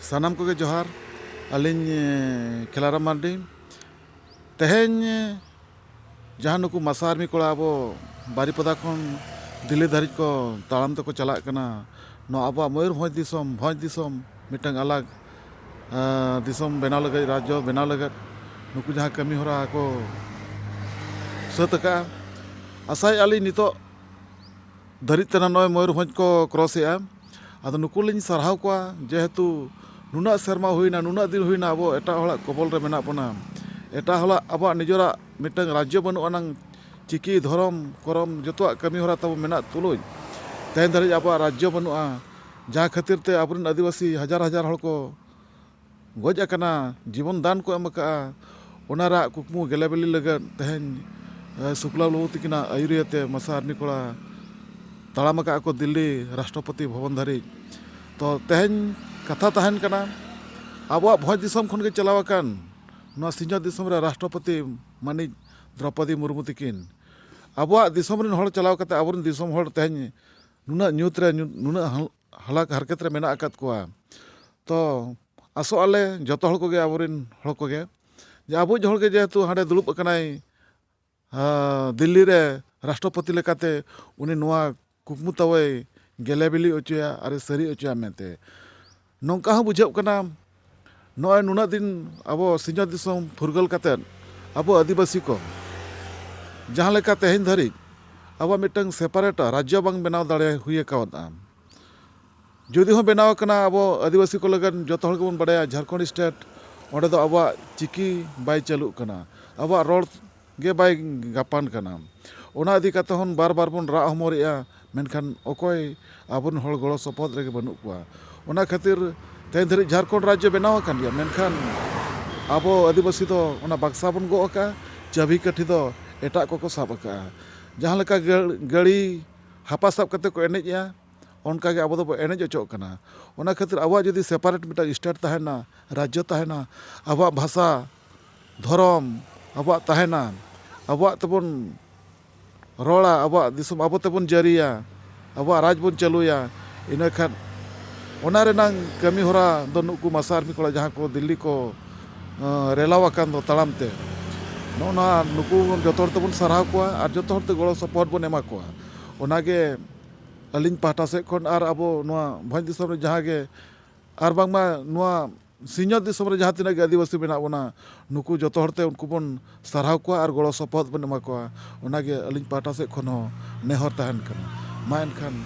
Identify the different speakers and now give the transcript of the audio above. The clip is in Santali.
Speaker 1: Sanam koge johar, aling Kelaram Mandi. Teheny jahan nuku masa army kola abo Baripada khon Dili dharit ko taram teko chalak kana. No abo Mayurbhanj disom mitang alag disom benaw lagat rajyo benaw lagat nuku jahan kami hora ko sat ka. Asai ali nitok dharit tena noy Mayurbhanj ko cross ya. Ado nuku lin sarhaw kwa jehetu nuna serma huina nuna din huina abo eta hola kobol re menak bona. Eta hola abo nijora mitang rajyo banu anang ciki dhorom korom jotoa kami hora tabo menak tuloy. Tehen dharit abo rajyo banua jaha khatir te aburin adivasi hajar hor ko goj akana jibon dan ko em ka onara kukmu gelebeli lagat tehen Sukla Luhu tikina ayuriyate masa army kola talam ka ako Dili Rashtrapati Bhavan dharit. To tehen katha tahen kana abuak bhoj disom khon ge chalaw akan noa sinjot disom re Rashtrapati Mani Draupadi Murmu tikin. Abuak disom rin hor chalaw kate aburin disom hor tehen nuna nyut re nuna halak harket re menak akat koa. To aso ale joto hol koge aburin hol koge je abu hol ge jehetu hande dulub akanai Dili re Rashtrapati lekate uni noa kukmu tawai gelebili ochoya are sari ochoya mente. Nongka hon bujhau kana noy nuna din abo sinjot disom phurgal katet abo adivasi ko jahan leka tehen dharit abo mitang separate rajyo bang benaw dare huye kawata. Jodi hon benaw kana abo adivasi ko lagan joto hol gebon badaya Jharkhand state onde do abo chiki bai chaluk kana abo rol ge bai gapan kana. Ona adi kata hon bar bon ra homoria menkan okoy abun hol golo sopot rege banuk kwa. Ona khatir tehen dharit Jharkhand rajyo benaw akan dia menkan abo adivasi do ona baksa bon go ka chabi kathi do etak koko sab ka. Jahan leka gari hapa sab kate ko enej ya onka ge abo do enej ochok kana. Ona khatir abo jodi separate mitang state tahena rajyo tahena abo bhasa dhorom abo tahena abo tebon rola abo disom abo tebon jariya abo raj bon chaluya ina khan ona renang kami hora do nuku masa army kola jahan ko Dili ko relaw akan do talam te nona nuku joto hor tebon sarhaw koa ar joto hor te golo support bon ema koa. Onage aling pahta sed khon ar abo noa bhoj disom re jahan ge ar bangma noa sinjot disom re jahan tinag adivasi menak bona nuku joto hor te unku bon sarhaw koa ar golo support bon ema koa. Onage aling pahta sed khon ho nehor tahen kana ma enkhan